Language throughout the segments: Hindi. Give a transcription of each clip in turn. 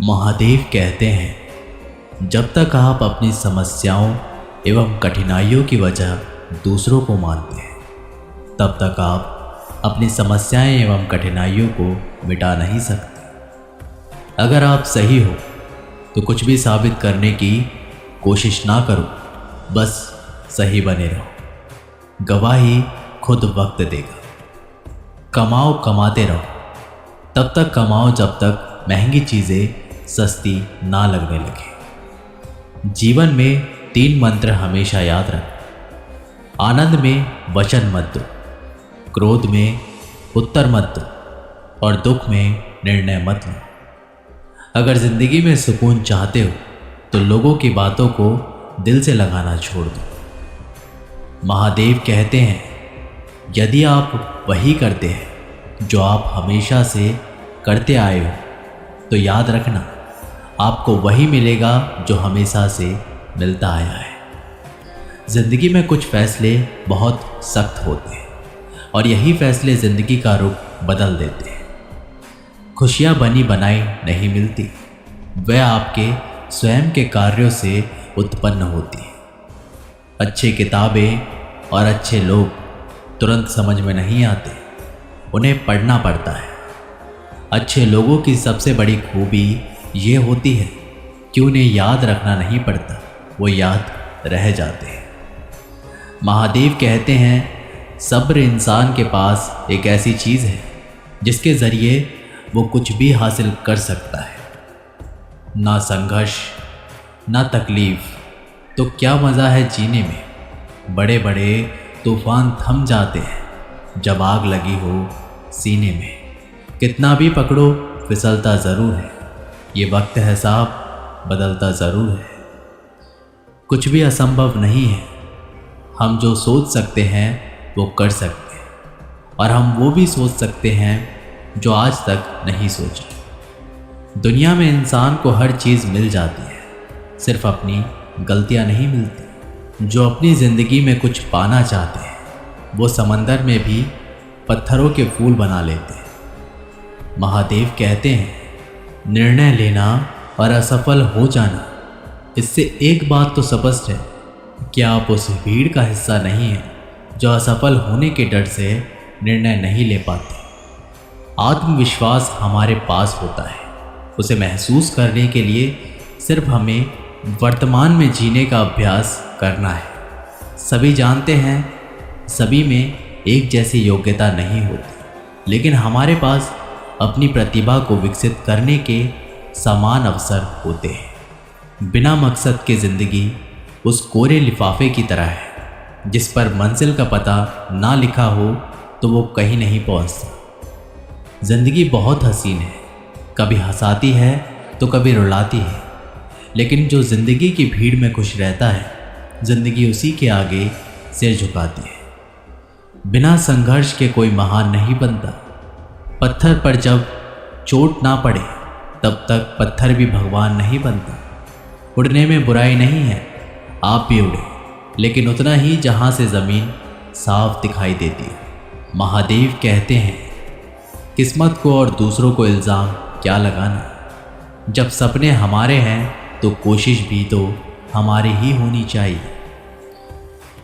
महादेव कहते हैं, जब तक आप अपनी समस्याओं एवं कठिनाइयों की वजह दूसरों को मानते हैं, तब तक आप अपनी समस्याएं एवं कठिनाइयों को मिटा नहीं सकते। अगर आप सही हो तो कुछ भी साबित करने की कोशिश ना करो, बस सही बने रहो। गवाही खुद वक्त देगा। कमाओ, कमाते रहो। तब तक कमाओ जब तक महंगी चीज़ें सस्ती ना लगने लगे। जीवन में 3 मंत्र हमेशा याद रख। आनंद में वचन मत दो, क्रोध में उत्तर मत दो और दुख में निर्णय मत लो। अगर जिंदगी में सुकून चाहते हो तो लोगों की बातों को दिल से लगाना छोड़ दो। महादेव कहते हैं, यदि आप वही करते हैं जो आप हमेशा से करते आए हो तो याद रखना, आपको वही मिलेगा जो हमेशा से मिलता आया है। ज़िंदगी में कुछ फैसले बहुत सख्त होते हैं और यही फैसले ज़िंदगी का रुख बदल देते हैं। खुशियाँ बनी बनाई नहीं मिलती, वह आपके स्वयं के कार्यों से उत्पन्न होती है। अच्छी किताबें और अच्छे लोग तुरंत समझ में नहीं आते, उन्हें पढ़ना पड़ता है। अच्छे लोगों की सबसे बड़ी खूबी ये होती है कि उन्हें याद रखना नहीं पड़ता, वो याद रह जाते हैं। महादेव कहते हैं, सब्र इंसान के पास एक ऐसी चीज़ है जिसके ज़रिए वो कुछ भी हासिल कर सकता है। ना संघर्ष, ना तकलीफ, तो क्या मज़ा है जीने में। बड़े बड़े तूफान थम जाते हैं जब आग लगी हो सीने में। कितना भी पकड़ो फिसलता ज़रूर है, ये वक्त है साहब, बदलता ज़रूर है। कुछ भी असंभव नहीं है। हम जो सोच सकते हैं वो कर सकते हैं, और हम वो भी सोच सकते हैं जो आज तक नहीं सोचा। दुनिया में इंसान को हर चीज़ मिल जाती है, सिर्फ अपनी गलतियां नहीं मिलती। जो अपनी ज़िंदगी में कुछ पाना चाहते हैं वो समंदर में भी पत्थरों के फूल बना लेते हैं। महादेव कहते हैं, निर्णय लेना और असफल हो जाना, इससे एक बात तो स्पष्ट है कि आप उस भीड़ का हिस्सा नहीं हैं जो असफल होने के डर से निर्णय नहीं ले पाते। आत्मविश्वास हमारे पास होता है, उसे महसूस करने के लिए सिर्फ हमें वर्तमान में जीने का अभ्यास करना है। सभी जानते हैं, सभी में एक जैसी योग्यता नहीं होती, लेकिन हमारे पास अपनी प्रतिभा को विकसित करने के समान अवसर होते हैं। बिना मकसद के ज़िंदगी उस कोरे लिफाफे की तरह है जिस पर मंजिल का पता ना लिखा हो तो वो कहीं नहीं पहुंचता। ज़िंदगी बहुत हसीन है, कभी हंसाती है तो कभी रुलाती है, लेकिन जो ज़िंदगी की भीड़ में खुश रहता है, ज़िंदगी उसी के आगे सिर झुकाती है। बिना संघर्ष के कोई महान नहीं बनता। पत्थर पर जब चोट ना पड़े तब तक पत्थर भी भगवान नहीं बनता। उड़ने में बुराई नहीं है, आप भी उड़े, लेकिन उतना ही जहाँ से ज़मीन साफ दिखाई देती है। महादेव कहते हैं, किस्मत को और दूसरों को इल्ज़ाम क्या लगाना। जब सपने हमारे हैं तो कोशिश भी तो हमारी ही होनी चाहिए।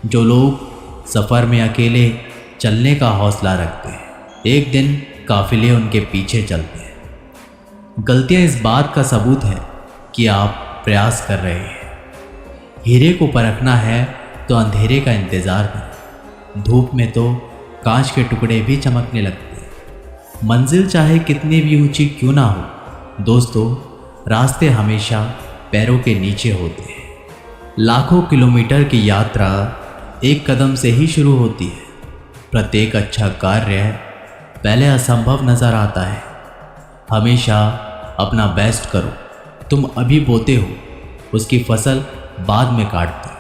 जो लोग सफ़र में अकेले चलने का हौसला रखते हैं, एक दिन काफिले उनके पीछे चलते हैं। गलतियां इस बात का सबूत है कि आप प्रयास कर रहे हैं। हीरे को परखना है तो अंधेरे का इंतज़ार करें। धूप में तो कांच के टुकड़े भी चमकने लगते हैं। मंजिल चाहे कितनी भी ऊंची क्यों ना हो दोस्तों, रास्ते हमेशा पैरों के नीचे होते हैं। लाखों किलोमीटर की यात्रा एक कदम से ही शुरू होती है। प्रत्येक अच्छा कार्य पहले असंभव नज़र आता है। हमेशा अपना बेस्ट करो। तुम अभी बोते हो, उसकी फसल बाद में काटते हो।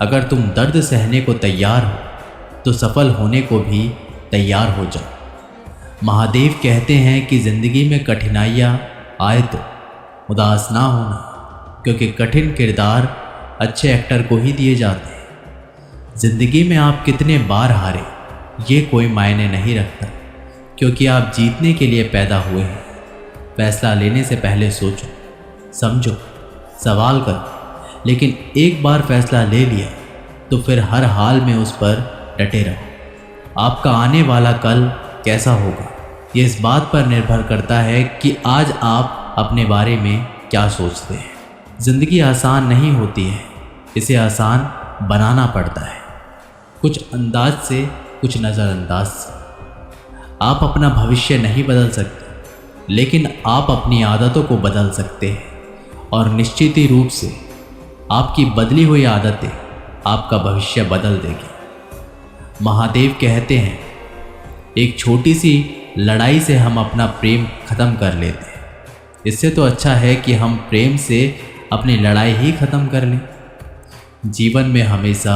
अगर तुम दर्द सहने को तैयार हो तो सफल होने को भी तैयार हो जाओ। महादेव कहते हैं कि ज़िंदगी में कठिनाइयाँ आए तो उदास ना होना, क्योंकि कठिन किरदार अच्छे एक्टर को ही दिए जाते हैं। ज़िंदगी में आप कितने बार हारे ये कोई मायने नहीं रखता, क्योंकि आप जीतने के लिए पैदा हुए हैं। फैसला लेने से पहले सोचो समझो, सवाल करो, लेकिन एक बार फैसला ले लिया तो फिर हर हाल में उस पर डटे रहो। आपका आने वाला कल कैसा होगा ये इस बात पर निर्भर करता है कि आज आप अपने बारे में क्या सोचते हैं। ज़िंदगी आसान नहीं होती है, इसे आसान बनाना पड़ता है, कुछ अंदाज से, कुछ नज़रअंदाज से। आप अपना भविष्य नहीं बदल सकते, लेकिन आप अपनी आदतों को बदल सकते हैं, और निश्चित ही रूप से आपकी बदली हुई आदतें आपका भविष्य बदल देगी। महादेव कहते हैं, एक छोटी सी लड़ाई से हम अपना प्रेम ख़त्म कर लेते हैं, इससे तो अच्छा है कि हम प्रेम से अपनी लड़ाई ही ख़त्म कर लें। जीवन में हमेशा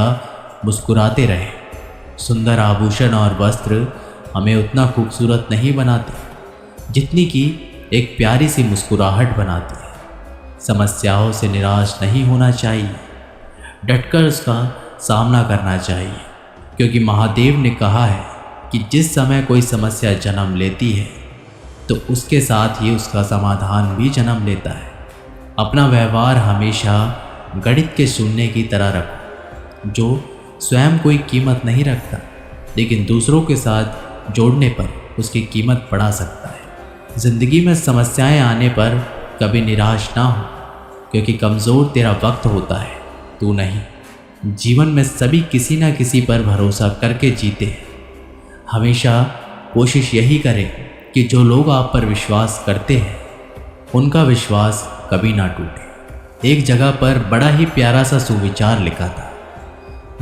मुस्कुराते रहें। सुंदर आभूषण और वस्त्र हमें उतना खूबसूरत नहीं बनाते जितनी कि एक प्यारी सी मुस्कुराहट बनाती है। समस्याओं से निराश नहीं होना चाहिए, डटकर उसका सामना करना चाहिए, क्योंकि महादेव ने कहा है कि जिस समय कोई समस्या जन्म लेती है तो उसके साथ ही उसका समाधान भी जन्म लेता है। अपना व्यवहार हमेशा गणित के शून्य की तरह रखो, जो स्वयं कोई कीमत नहीं रखता, लेकिन दूसरों के साथ जोड़ने पर उसकी कीमत बढ़ा सकता है। ज़िंदगी में समस्याएं आने पर कभी निराश ना हो, क्योंकि कमज़ोर तेरा वक्त होता है, तू नहीं। जीवन में सभी किसी न किसी पर भरोसा करके जीते हैं। हमेशा कोशिश यही करें कि जो लोग आप पर विश्वास करते हैं उनका विश्वास कभी ना टूटे। एक जगह पर बड़ा ही प्यारा सा सुविचार लिखा था,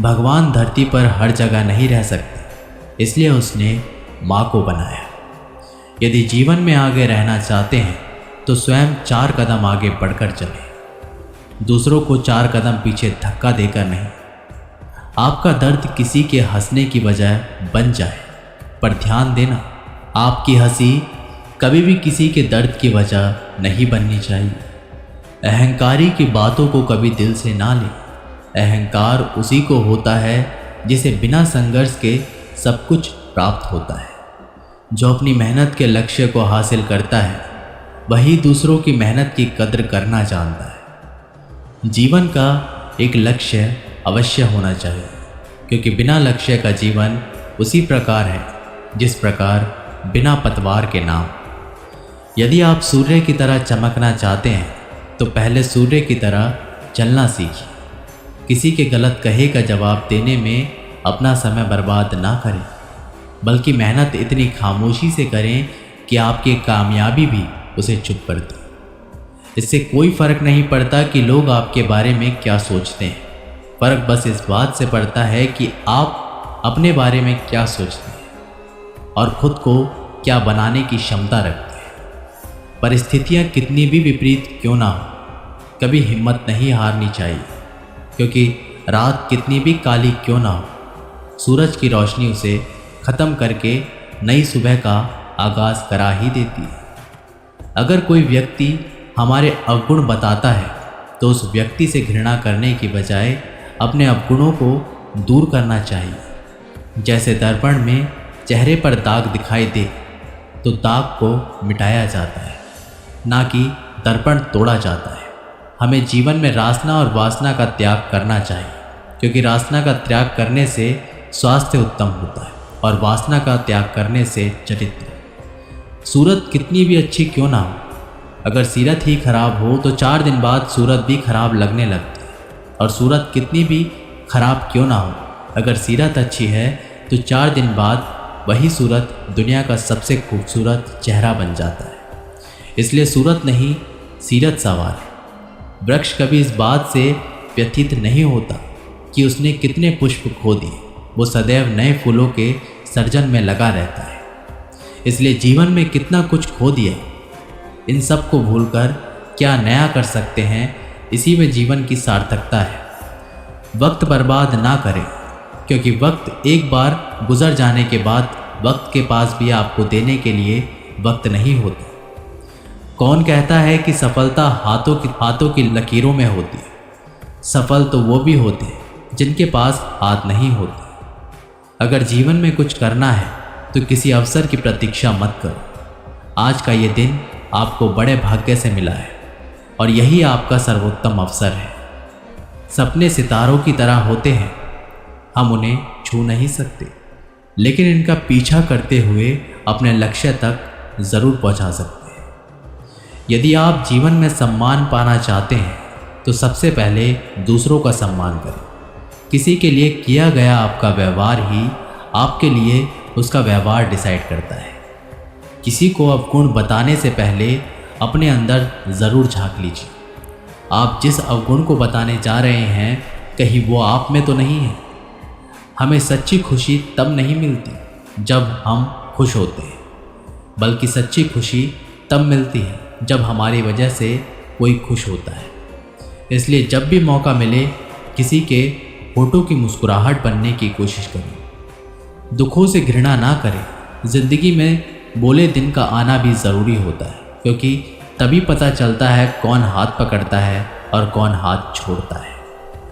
भगवान धरती पर हर जगह नहीं रह सकते, इसलिए उसने माँ को बनाया। यदि जीवन में आगे रहना चाहते हैं तो स्वयं 4 कदम आगे बढ़कर चलें, दूसरों को 4 कदम पीछे धक्का देकर नहीं। आपका दर्द किसी के हंसने की वजह बन जाए, पर ध्यान देना, आपकी हंसी कभी भी किसी के दर्द की वजह नहीं बननी चाहिए। अहंकारी की बातों को कभी दिल से ना लें। अहंकार उसी को होता है जिसे बिना संघर्ष के सब कुछ प्राप्त होता है। जो अपनी मेहनत के लक्ष्य को हासिल करता है वही दूसरों की मेहनत की कद्र करना जानता है। जीवन का एक लक्ष्य अवश्य होना चाहिए, क्योंकि बिना लक्ष्य का जीवन उसी प्रकार है जिस प्रकार बिना पतवार के नाव। यदि आप सूर्य की तरह चमकना चाहते हैं तो पहले सूर्य की तरह चलना सीखिए। किसी के गलत कहे का जवाब देने में अपना समय बर्बाद ना करें, बल्कि मेहनत इतनी खामोशी से करें कि आपकी कामयाबी भी उसे चुप कर दे। इससे कोई फ़र्क नहीं पड़ता कि लोग आपके बारे में क्या सोचते हैं, फ़र्क बस इस बात से पड़ता है कि आप अपने बारे में क्या सोचते हैं और ख़ुद को क्या बनाने की क्षमता रखते हैं। परिस्थितियाँ कितनी भी विपरीत क्यों ना हो, कभी हिम्मत नहीं हारनी चाहिए, क्योंकि रात कितनी भी काली क्यों ना हो, सूरज की रोशनी उसे ख़त्म करके नई सुबह का आगाज़ करा ही देती है। अगर कोई व्यक्ति हमारे अवगुण बताता है तो उस व्यक्ति से घृणा करने की बजाय अपने अवगुणों को दूर करना चाहिए। जैसे दर्पण में चेहरे पर दाग दिखाई दे तो दाग को मिटाया जाता है, ना कि दर्पण तोड़ा जाता है। हमें जीवन में रासना और वासना का त्याग करना चाहिए, क्योंकि रासना का त्याग करने से स्वास्थ्य उत्तम होता है और वासना का त्याग करने से चरित्र। सूरत कितनी भी अच्छी क्यों ना हो, अगर सीरत ही खराब हो तो 4 दिन बाद सूरत भी खराब लगने लगती है। और सूरत कितनी भी खराब क्यों ना हो, अगर सीरत अच्छी है तो 4 दिन बाद वही सूरत दुनिया का सबसे खूबसूरत चेहरा बन जाता है। इसलिए सूरत नहीं, सीरत सवार है। वृक्ष कभी इस बात से व्यथित नहीं होता कि उसने कितने पुष्प खो दिए, वो सदैव नए फूलों के सर्जन में लगा रहता है। इसलिए जीवन में कितना कुछ खो दिया, इन सब को भूलकर क्या नया कर सकते हैं, इसी में जीवन की सार्थकता है। वक्त बर्बाद ना करें, क्योंकि वक्त एक बार गुजर जाने के बाद वक्त के पास भी आपको देने के लिए वक्त नहीं होता। कौन कहता है कि सफलता हाथों की लकीरों में होती है? सफल तो वो भी होते हैं जिनके पास हाथ नहीं होते। अगर जीवन में कुछ करना है तो किसी अवसर की प्रतीक्षा मत करो। आज का ये दिन आपको बड़े भाग्य से मिला है और यही आपका सर्वोत्तम अवसर है। सपने सितारों की तरह होते हैं, हम उन्हें छू नहीं सकते, लेकिन इनका पीछा करते हुए अपने लक्ष्य तक ज़रूर पहुंचा सकते हैं। यदि आप जीवन में सम्मान पाना चाहते हैं तो सबसे पहले दूसरों का सम्मान करें। किसी के लिए किया गया आपका व्यवहार ही आपके लिए उसका व्यवहार डिसाइड करता है। किसी को अवगुण बताने से पहले अपने अंदर ज़रूर झांक लीजिए। आप जिस अवगुण को बताने जा रहे हैं कहीं वो आप में तो नहीं है। हमें सच्ची खुशी तब नहीं मिलती जब हम खुश होते हैं, बल्कि सच्ची खुशी तब मिलती है जब हमारी वजह से कोई खुश होता है। इसलिए जब भी मौका मिले किसी के होठों की मुस्कुराहट बनने की कोशिश करें। दुखों से घृणा ना करें। ज़िंदगी में बोले दिन का आना भी ज़रूरी होता है, क्योंकि तभी पता चलता है कौन हाथ पकड़ता है और कौन हाथ छोड़ता है।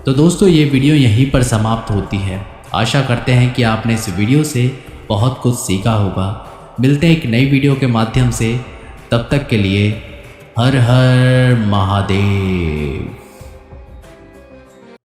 तो दोस्तों, ये वीडियो यहीं पर समाप्त होती है। आशा करते हैं कि आपने इस वीडियो से बहुत कुछ सीखा होगा। मिलते हैं एक नई वीडियो के माध्यम से। तब तक के लिए हर हर महादेव।